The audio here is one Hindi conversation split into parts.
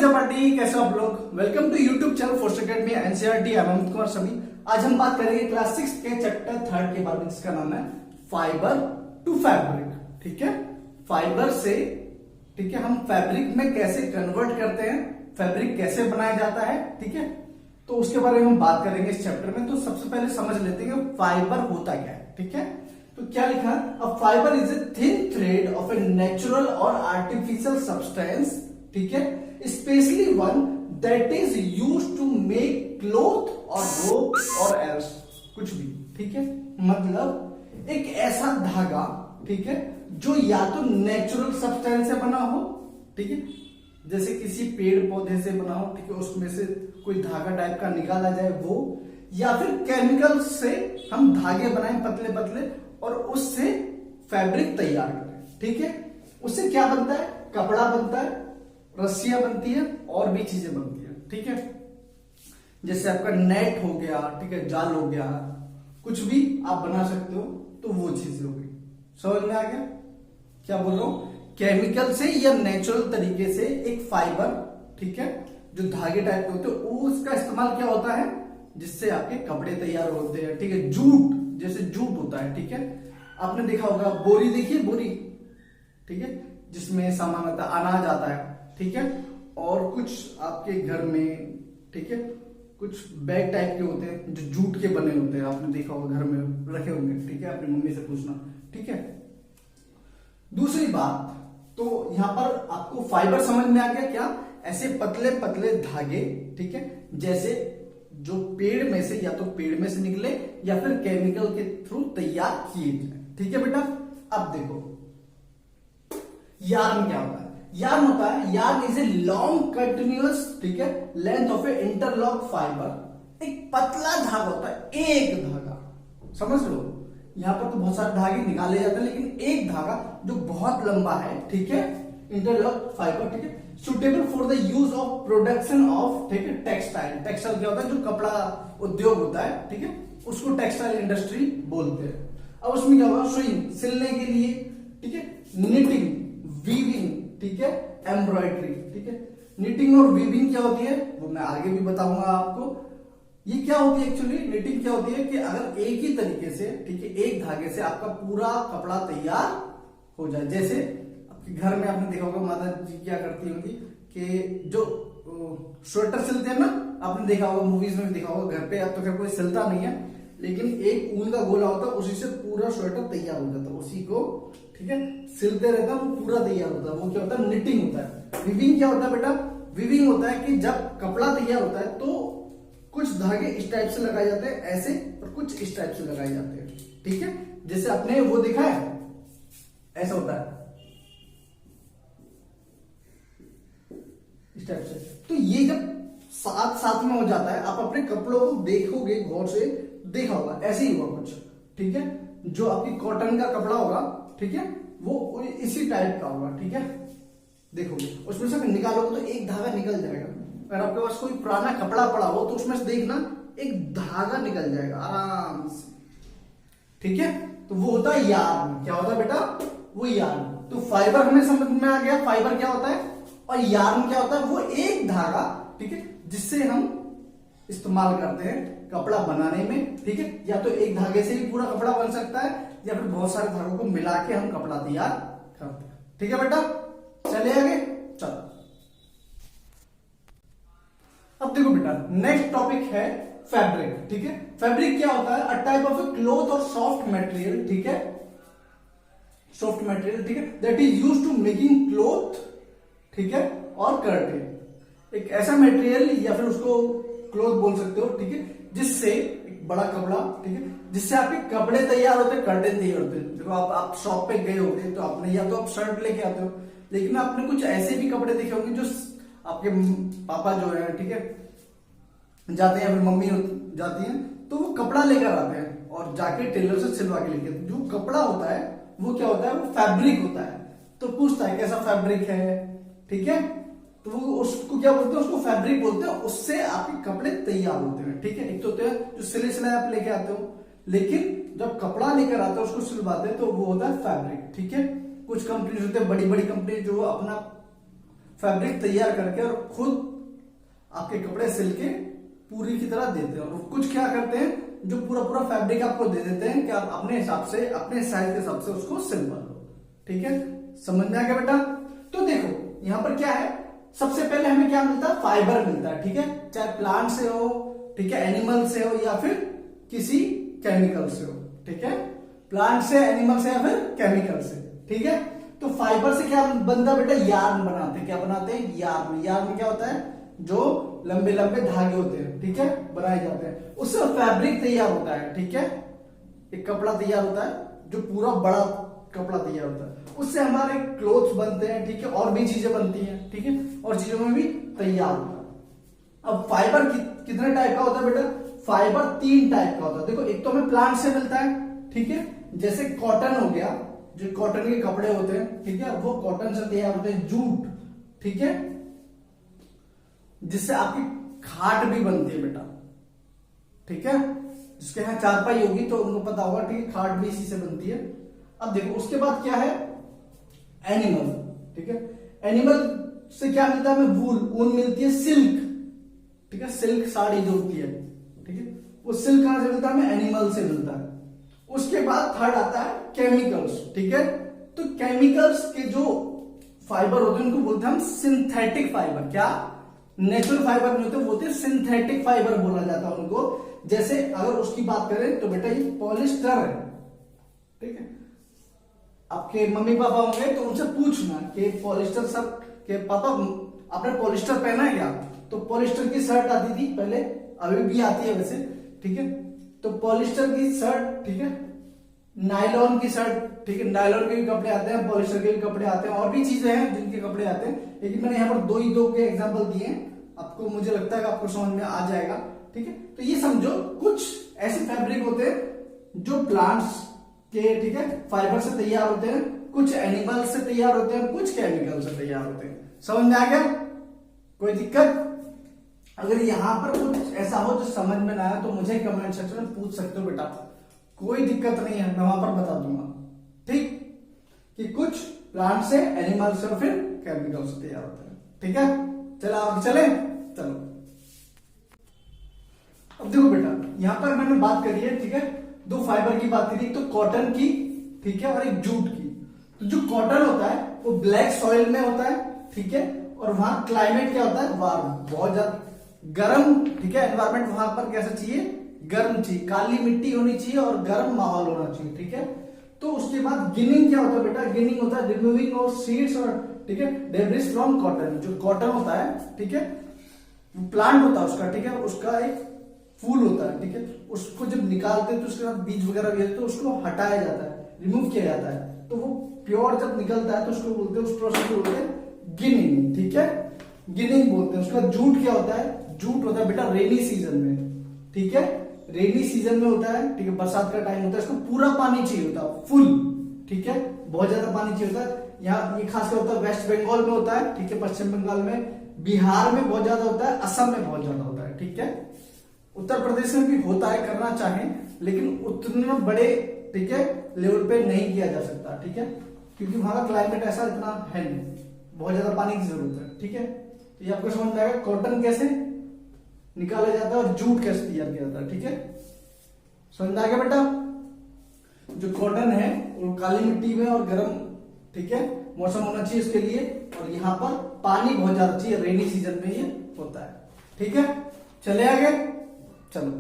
प्रजापति, कैसे हो आप लोग। Welcome to YouTube channel for academy NCERT. Amit Kumar सभी। आज हम बात करेंगे क्लास 6 के चैप्टर 3 के बारे में, जिसका नाम है फाइबर टू फैब्रिक। ठीक है, फाइबर से ठीक है हम फैब्रिक में कैसे कन्वर्ट करते हैं, फैब्रिक कैसे बनाया जाता है। ठीक है, तो उसके बारे में हम बात करेंगे इस चैप्टर में। तो सबसे पहले समझ लेते हैं फाइबर होता क्या है। ठीक है, तो क्या लिखा, a fibre is a thin thread of a natural or artificial substance. ठीक है, especially one that is use to make cloth or rope और एल्स, कुछ भी। ठीक है, मतलब एक ऐसा धागा, ठीक है, जो या तो नेचुरल सब्सटेंस से बना हो, ठीक है, जैसे किसी पेड़ पौधे से बना हो, ठीक है, उसमें से कोई धागा टाइप का निकाला जाए वो, या फिर केमिकल से हम धागे बनाएं पतले पतले और उससे फैब्रिक तैयार करें। ठीक है, उससे क्या बनता है, कपड़ा बनता है, रस्सियां बनती है और भी चीजें बनती है। ठीक है, जैसे आपका नेट हो गया, ठीक है, जाल हो गया, कुछ भी आप बना सकते हो, तो वो चीजें हो गई। समझ में आ गया क्या बोल रहा हूं। केमिकल से या नेचुरल तरीके से एक फाइबर, ठीक है, जो धागे टाइप के होते हैं, उसका इस्तेमाल क्या होता है, जिससे आपके कपड़े तैयार होते हैं। ठीक है, जूट, जैसे जूट होता है, ठीक है, आपने देखा होगा, बोरी देखिए, बोरी, ठीक है, जिसमें सामान आता है, अनाज आता है। ठीक है, और कुछ आपके घर में, ठीक है, कुछ बैग टाइप के होते हैं जो जूट के बने होते हैं, आपने देखा होगा, घर में रखे होंगे। ठीक है, अपनी मम्मी से पूछना। ठीक है, दूसरी बात, तो यहां पर आपको फाइबर समझ में आ गया क्या, ऐसे पतले पतले धागे, ठीक है, जैसे जो पेड़ में से, या तो पेड़ में से निकले या फिर केमिकल के थ्रू तैयार किए जाए। ठीक है बेटा, अब देखो यार्न क्या होता है। यार्न होता है, yarn is a long continuous, ठीक है, length of A interlock fibre. एक पतला धागा होता है, एक धागा, समझ लो, यहां पर तो बहुत सारे धागे निकाले जाते हैं, लेकिन एक धागा जो बहुत लंबा है, ठीक है, इंटरलॉक फाइबर, ठीक है, suitable for the use of production of, ठीक है, टेक्सटाइल। टेक्सटाइल क्या होता है, जो कपड़ा उद्योग होता है, ठीक है, उसको टेक्सटाइल इंडस्ट्री बोलते हैं। अब उसमें क्या होगा, सुइंग, सिलने के लिए, ठीक है, निटिंग, वीविंग, ठीक है, एम्ब्रॉयडरी। ठीक है, निटिंग और वीविंग क्या होती है वो मैं आगे भी बताऊंगा आपको। ये क्या होती है एक्चुअली, निटिंग क्या होती है कि अगर एक ही तरीके से, ठीक है, एक धागे से आपका पूरा कपड़ा तैयार हो जाए। जैसे आपके घर में आपने देखा होगा, माता जी क्या करती होंगी कि जो स्वेटर सिलते हैं ना, आपने देखा होगा, मूवीज में भी देखा होगा, घर पे अब तो खैर कोई सिलता नहीं है, लेकिन एक ऊन का गोला होता है, उसी से पूरा स्वेटर तैयार हो जाता है, उसी को, ठीक है, सिलते रहता है, वो पूरा तैयार होता है। वो क्या होता है, निटिंग होता है। विविंग क्या होता है बेटा, विविंग होता है कि जब कपड़ा तैयार होता है तो कुछ धागे इस टाइप से लगाए जाते हैं ऐसे, और कुछ इस टाइप से लगाए जाते हैं। ठीक है, जैसे आपने वो देखा है, ऐसा होता है इस टाइप से। तो ये जब साथ साथ में हो जाता है, आप अपने कपड़ों को देखोगे गौर से, देखा होगा ऐसे ही होगा कुछ। ठीक है, जो आपकी कॉटन का कपड़ा होगा, ठीक है, वो इसी टाइप का होगा। ठीक है, देखोगे उसमें से निकालोगे तो एक धागा निकल जाएगा। अगर आपके पास कोई पुराना कपड़ा पड़ा हो तो उसमें से देखना एक धागा निकल जाएगा आराम से। ठीक है, तो वो होता है यार्न। क्या होता है बेटा, वो यार्न। तो फाइबर हमें समझ में आ गया, फाइबर क्या होता है, और यार्न क्या होता है, वो एक धागा, ठीक है, जिससे हम इस्तेमाल करते हैं कपड़ा बनाने में। ठीक है, या तो एक धागे से भी पूरा कपड़ा बन सकता है, या फिर बहुत सारे धागों को मिला के हम कपड़ा तैयार करते हैं। ठीक है बेटा, चले आगे, चलो। अब देखो बेटा, नेक्स्ट टॉपिक है फैब्रिक। ठीक है, फैब्रिक क्या होता है, a type of a cloth or soft material, ठीक है, सॉफ्ट मटेरियल, ठीक है, that is used to making cloth, ठीक है, और कर्टेन। एक ऐसा मटेरियल, या फिर उसको क्लोथ बोल सकते हो, ठीक है, जिससे एक बड़ा कपड़ा, ठीक है, जिससे आपके कपड़े तैयार होते हैं, कर्टेन तैयार होते हैं। देखो आप शॉप पे गए होंगे तो आपने, या तो आप शर्ट लेके आते हो, लेकिन आपने कुछ ऐसे भी कपड़े देखे होंगे जो आपके पापा जो है, ठीक है, जाते हैं, या फिर मम्मी जाती है, तो वो कपड़ा लेकर आते हैं और जाके टेलर से सिलवा के लेके। जो कपड़ा होता है वो क्या होता है, वो फैब्रिक होता है। तो पूछता है कैसा फैब्रिक है, ठीक है, तो वो उसको क्या बोलते हैं, उसको फैब्रिक बोलते हैं। उससे आपके कपड़े तैयार होते हैं। ठीक है, एक तो होते हैं जो सिले सिलाए आप लेके आते हो, लेकिन जब कपड़ा लेकर आते हो उसको सिलवाते हैं तो वो होता है फैब्रिक। ठीक है, कुछ कंपनी होते हैं, बड़ी बड़ी कंपनी, जो अपना फैब्रिक तैयार करके और खुद आपके कपड़े सिल के पूरी की तरह देते हैं, और कुछ क्या करते हैं जो पूरा पूरा फैब्रिक आपको दे देते हैं कि आप अपने हिसाब से, अपने साइज के हिसाब से उसको सिल पा लो। ठीक है, समझ में आ गया बेटा? तो देखो यहां पर क्या है, सबसे पहले हमें क्या मिलता है, फाइबर मिलता है। ठीक है, चाहे प्लांट से हो, ठीक है, एनिमल से हो या फिर किसी केमिकल से हो। ठीक है, प्लांट से, एनिमल से या फिर केमिकल से। ठीक है, तो फाइबर से क्या बनता है बेटा, यार्न बनाते हैं। क्या बनाते हैं, यार्न। यार्न क्या होता है, जो लंबे लंबे धागे होते हैं, ठीक है, बनाए जाते हैं, उससे फैब्रिक तैयार होता है। ठीक है, एक कपड़ा तैयार होता है जो पूरा बड़ा कपड़ा तैयार होता है, उससे हमारे क्लोथ्स बनते हैं। ठीक है, और भी चीजें बनती हैं। ठीक है, और चीजों में भी तैयार होता है। अब फाइबर कितने टाइप का होता है बेटा, फाइबर 3 टाइप का होता है। देखो, एक तो हमें प्लांट से मिलता है। ठीक है, जैसे कॉटन हो गया, जो कॉटन के कपड़े होते हैं, ठीक है, वो कॉटन से तैयार होते हैं। जूट, ठीक है, जिससे आपकी खाट भी बनती है बेटा। ठीक है, जिसके यहाँ चारपाई होगी तो उनको पता होगा। ठीक है, खाट भी इसी से बनती है। अब देखो उसके बाद क्या है, एनिमल। ठीक है, एनिमल से क्या मिलता है हमें, वूल, ऊन मिलती है। सिल्क, ठीक है, सिल्क साड़ी जो होती है, ठीक है, वो सिल्क कहां से मिलता है हमें, एनिमल से मिलता है। उसके बाद थर्ड आता है केमिकल्स। ठीक है, तो केमिकल्स के जो फाइबर होते हैं उनको बोलते हैं हम सिंथेटिक फाइबर। क्या, नेचुरल फाइबर नहीं होते, वो होते सिंथेटिक फाइबर बोला जाता है उनको। जैसे अगर उसकी बात करें तो बेटा ये पॉलिस्टर है। ठीक है, आपके मम्मी पापा होंगे तो उनसे पूछना कि पॉलिस्टर शर्ट के पापा आपने पॉलिस्टर पहना है क्या, तो पॉलिस्टर की शर्ट आती थी पहले, अभी भी आती है वैसे। ठीक है, तो पॉलिस्टर की शर्ट, ठीक है, नायलॉन की शर्ट, ठीक है, नायलॉन के भी कपड़े आते हैं, पॉलिस्टर के भी कपड़े आते हैं, और भी चीजें हैं जिनके कपड़े आते हैं, लेकिन मैंने यहाँ पर दो के एग्जांपल दिए हैं आपको। मुझे लगता है कि आपको समझ में आ जाएगा। ठीक है, तो ये समझो कुछ ऐसे फैब्रिक होते हैं जो प्लांट्स के, ठीक है, फाइबर से तैयार होते हैं, कुछ एनिमल से तैयार होते हैं, कुछ केमिकल से तैयार होते हैं। समझ में आ गया? कोई दिक्कत? अगर यहां पर कुछ ऐसा हो जो समझ में ना आया तो मुझे कमेंट सेक्शन में पूछ सकते हो बेटा, कोई दिक्कत नहीं है, मैं वहां पर बता दूंगा। ठीक, कि कुछ प्लांट से, एनिमल से, फिर केमिकल से तैयार होते हैं। ठीक है, चलो आगे चले। चलो अब देखो बेटा, यहां पर मैंने बात करी है, ठीक है, 2 फाइबर की बात करी, तो कॉटन की, ठीक है, और एक जूट की। तो जो कॉटन होता है वो ब्लैक सॉइल में होता है। ठीक है, और वहां क्लाइमेट क्या होता है, वार्म, बहुत ज्यादा गर्म। ठीक है, एनवायरमेंट वहां पर कैसा चाहिए, गर्म चाहिए, काली मिट्टी होनी चाहिए और गर्म माहौल होना चाहिए। ठीक है, तो उसके बाद गिनिंग क्या होता है बेटा, गिनिंग होता है रिमूविंग ऑफ सीड्स और, ठीक है, डेब्रिस फ्रॉम कॉटन। जो कॉटन होता है, ठीक है, प्लांट होता है उसका, ठीक है, उसका एक फूल होता है। ठीक है, उसको जब निकालते हैं तो उसके बाद बीज वगैरह भी तो उसको हटाया जाता है, रिमूव किया जाता है, तो वो प्योर जब निकलता है तो उसको बोलते हैं, उस प्रोसेस को बोलते हैं गिनिंग। ठीक है, गिनिंग बोलते हैं। उसके बाद जूट क्या होता है, जूट होता है बेटा रेनी सीजन में। ठीक है, रेनी सीजन में होता है, ठीक है, बरसात का टाइम होता है, इसको पूरा पानी चाहिए होता है, फुल। ठीक है, बहुत ज्यादा पानी चाहिए होता है। यहाँ ये खासकर होता है वेस्ट बंगाल में होता है, ठीक है, पश्चिम बंगाल में, बिहार में बहुत ज्यादा होता है, असम में बहुत ज्यादा होता है। ठीक है, उत्तर प्रदेश में भी होता है, करना चाहें, लेकिन उतना बड़े, ठीक है, लेवल पे नहीं किया जा सकता। ठीक है, क्योंकि वहां का क्लाइमेट ऐसा इतना है नहीं, बहुत ज्यादा पानी की जरूरत है। ठीक है, तो ये आपको समझ में आएगा कॉटन कैसे निकाला जाता है और जूट कैसे तैयार किया जाता है। ठीक है, समझ में आ गया बेटा? जो कॉटन है वो काली मिट्टी में और गर्म, ठीक है, मौसम होना चाहिए इसके लिए, और यहाँ पर पानी बहुत ज्यादा चाहिए, रेनी सीजन में ये होता है। ठीक है, चले आगे। चलो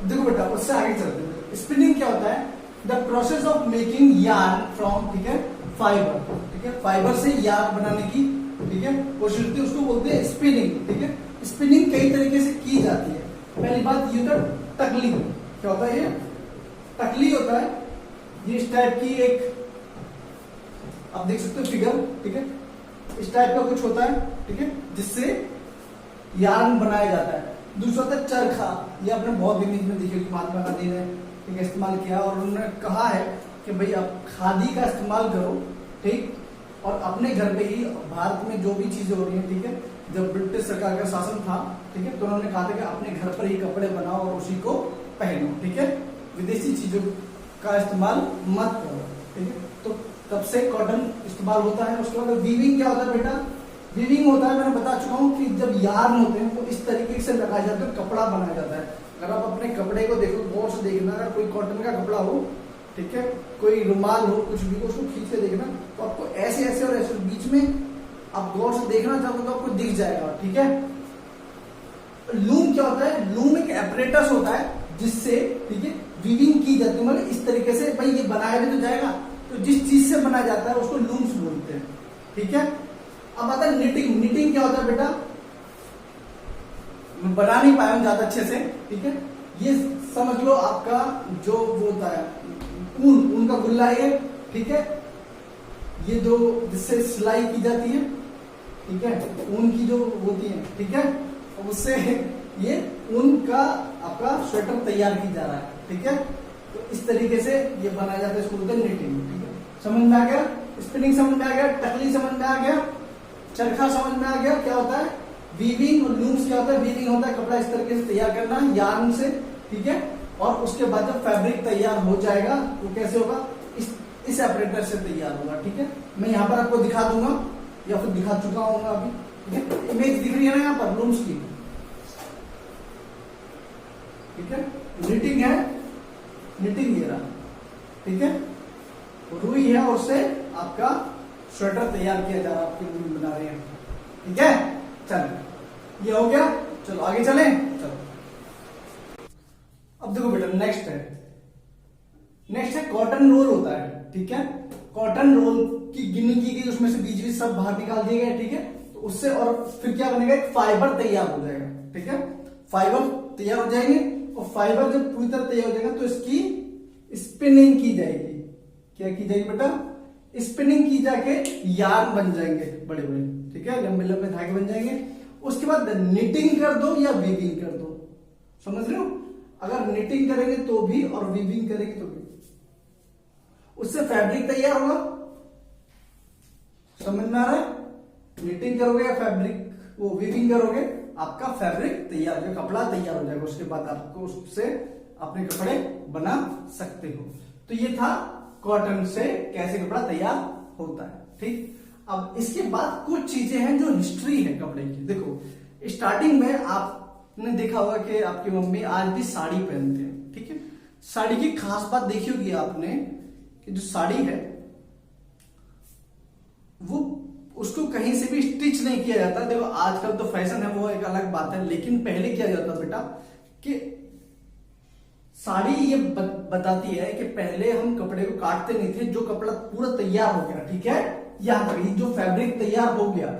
देखो बेटा, उससे आगे चलते हैं। स्पिनिंग क्या होता है, the process of making yarn from, ठीक है, फाइबर। ठीक है, फाइबर से यार्न बनाने की, ठीक है, कोशिश होती है, उसको बोलते हैं स्पिनिंग। ठीक है, स्पिनिंग कई तरीके से की जाती है। पहली बात ये होता है टकली। क्या होता है ये, टकली होता है, ये इस टाइप की एक, आप देख सकते हो फिगर। ठीक है, इस टाइप का कुछ होता है, ठीक है, जिससे यार्न बनाया जाता है। दूसरा होता है चरखा, ये आपने बहुत इमेज में देखी, महात्मा गांधी ने, ठीक है, इस्तेमाल किया, और उन्होंने कहा है कि भाई आप खादी का इस्तेमाल करो, ठीक, और अपने घर पे ही, भारत में जो भी चीजें हो रही है, ठीक है, जब ब्रिटिश सरकार का शासन था, ठीक है, तो उन्होंने कहा था कि अपने घर पर ही कपड़े बनाओ और उसी को पहनो। ठीक है, विदेशी चीजों का इस्तेमाल मत करो। ठीक है, तो तब से कॉटन इस्तेमाल होता है। उसके बाद वीविंग क्या होता है बेटा, वीविंग होता है, मैंने बता चुका हूँ कि जब यार्न होते हैं वो इस तरीके से लगाए जाते हैं, कपड़ा बनाया जाता है। अगर आप अपने कपड़े को देखो, गौर से देखना, अगर कोई कॉटन का कपड़ा हो, ठीक है, कोई रुमाल हो, कुछ भी हो, उसको खींच के देखना तो आपको ऐसे ऐसे और ऐसे बीच में आप गौर से देखना चाहोगे तो आपको दिख जाएगा, ठीक है। लूम क्या होता है? लूम एक एपरेटस होता है जिससे, ठीक है, वीविंग की जाती है। मतलब इस तरीके से, भाई ये बनाया भी तो जाएगा, तो जिस चीज से बनाया जाता है उसको लूम्स बोलते हैं, ठीक है। अब आता है निटिंग। निटिंग क्या होता है बेटा? मैं बना नहीं पाया हूं ज्यादा अच्छे से, ठीक है। ये समझ लो आपका जो वो होता है ऊन का गुल्ला है, ठीक है। ये जो जिससे सिलाई की जाती है, ठीक है, ऊन की जो होती है, ठीक है, उससे ये ऊन का आपका स्वेटर तैयार की जा रहा है, ठीक है। तो इस तरीके से ये बनाया जाता है, इसको बोलते हैं निटिंग, ठीक है। समझ में आ गया? स्पिनिंग समझ में आ गया? टकली समझ में आ गया? चरखा समझ में आ गया? क्या होता है वीविंग और लूम्स क्या होता है? वीविंग होता है कपड़ा इस तरीके से तैयार करना यार्न से, ठीक है, और उसके बाद जब फैब्रिक तैयार हो जाएगा वो कैसे होगा? इस ऑपरेटर से तैयार होगा, ठीक है। मैं यहाँ पर आपको दिखा दूंगा या फिर दिखा चुका हूँ अभी, ठीक है। इमेज दिख रही है ना यहाँ पर लूम्स की, ठीक है। निटिंग है, निटिंग ये रहा, ठीक है, रुई है और उससे आपका स्वेटर तैयार किया जा रहा है, आपकी लूम बना रहे हैं, ठीक है। चलो ये हो गया, चलो आगे चले। चलो अब देखो बेटा, नेक्स्ट है कॉटन रोल होता है, ठीक है। कॉटन रोल की गिनिंग की गई, उसमें से बीज बीज सब बाहर निकाल दिए गए, ठीक है। तो उससे और फिर क्या बनेगा? एक फाइबर तैयार हो जाएगा, ठीक है। फाइबर तैयार हो जाएंगे और फाइबर जब पूरी तरह तैयार हो जाएगा तो इसकी स्पिनिंग की जाएगी। क्या की जाएगी बेटा? स्पिनिंग की जाके यार्न बन जाएंगे बड़े बड़े, ठीक है, लंबे लंबे धागे बन जाएंगे। उसके बाद निटिंग कर दो या वीविंग कर दो, समझ रहे हो? अगर निटिंग करेंगे तो भी और वीविंग करेंगे तो भी, उससे फैब्रिक तैयार होगा। समझ में आ रहा है? निटिंग करोगे या फैब्रिक वो वीविंग करोगे, आपका फैब्रिक तैयार हो जाएगा, कपड़ा तैयार हो जाएगा। उसके बाद आपको उससे अपने कपड़े बना सकते हो। तो ये था कॉटन से कैसे कपड़ा तैयार होता है, ठीक। अब इसके बाद कुछ चीजें हैं जो हिस्ट्री है कपड़े की। देखो, स्टार्टिंग में आपने देखा होगा कि आपकी मम्मी आज भी साड़ी पहनते हैं, ठीक है। साड़ी की खास बात देखी होगी आपने कि जो साड़ी है वो उसको कहीं से भी स्टिच नहीं किया जाता। देखो आजकल तो फैशन है, वो एक अलग बात है, लेकिन पहले किया जाता बेटा कि साड़ी ये बताती है कि पहले हम कपड़े को काटते नहीं थे, जो कपड़ा पूरा तैयार हो गया, ठीक है, यहां पर जो फैब्रिक तैयार हो गया,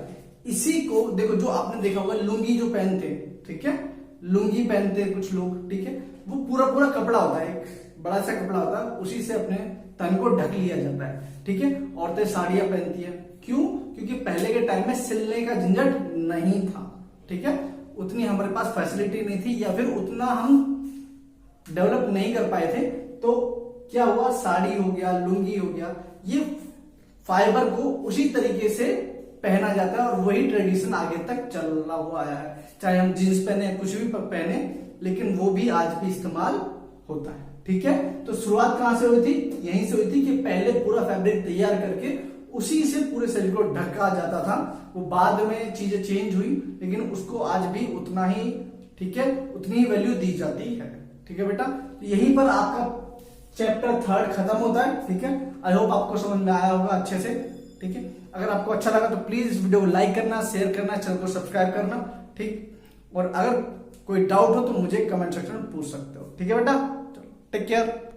इसी को देखो, जो आपने देखा होगा लुंगी जो पहनते हैं, ठीक है, लुंगी पहनते हैं कुछ लोग, ठीक है, वो पूरा पूरा कपड़ा होता है, एक बड़ा सा कपड़ा होता है, उसी से अपने तन को ढक लिया जाता है, ठीक है। औरतें साड़ियां पहनती है, क्यों? क्योंकि पहले के टाइम में सिलने का झंझट नहीं था, ठीक है, उतनी हमारे पास फैसिलिटी नहीं थी या फिर उतना हम डेवलप नहीं कर पाए थे। तो क्या हुआ, साड़ी हो गया, लुंगी हो गया, ये फाइबर को उसी तरीके से पहना जाता है और वही ट्रेडिशन आगे तक चला हुआ आया है। चाहे हम जींस पहने, कुछ भी पहने, लेकिन वो भी आज भी इस्तेमाल होता है, ठीक है। तो शुरुआत कहां से हुई थी? यहीं से हुई थी कि पहले पूरा फैब्रिक तैयार करके उसी से पूरे शरीर को ढका जाता था। वो बाद में चीजें चेंज हुई, लेकिन उसको आज भी उतना ही, ठीक है, उतनी ही वैल्यू दी जाती है, ठीक है बेटा। तो यहीं पर आपका चैप्टर 3 खत्म होता है, ठीक है। आई होप आपको समझ में आया होगा अच्छे से, ठीक है। अगर आपको अच्छा लगा तो प्लीज इस वीडियो को लाइक करना, शेयर करना, चैनल को सब्सक्राइब करना, ठीक। और अगर कोई डाउट हो तो मुझे कमेंट सेक्शन में पूछ सकते हो, ठीक है बेटा। चलो टेक केयर।